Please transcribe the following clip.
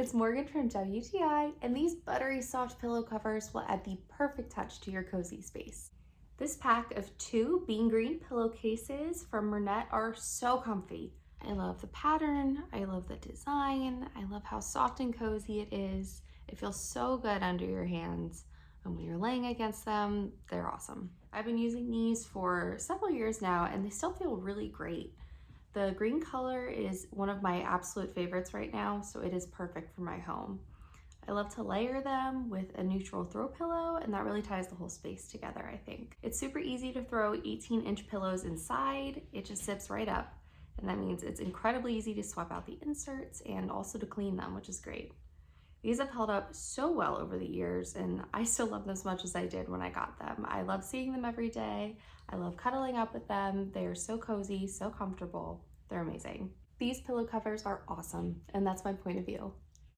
it's Morgan from WTI, and these buttery soft pillow covers will add the perfect touch to your cozy space. This pack of 2 bean green pillowcases from MERNETTE are so comfy. I love the pattern, I love the design, I love how soft and cozy it is. It feels so good under your hands, and when you're laying against them, they're awesome. I've been using these for several years now, and they still feel really great. The green color is one of my absolute favorites right now, so it is perfect for my home. I love to layer them with a neutral throw pillow, and that really ties the whole space together, I think. It's super easy to throw 18-inch pillows inside. It just zips right up, and that means it's incredibly easy to swap out the inserts and also to clean them, which is great. These have held up so well over the years, and I still love them as much as I did when I got them. I love seeing them every day. I love cuddling up with them. They are so cozy, so comfortable. They're amazing. These pillow covers are awesome, and that's my point of view.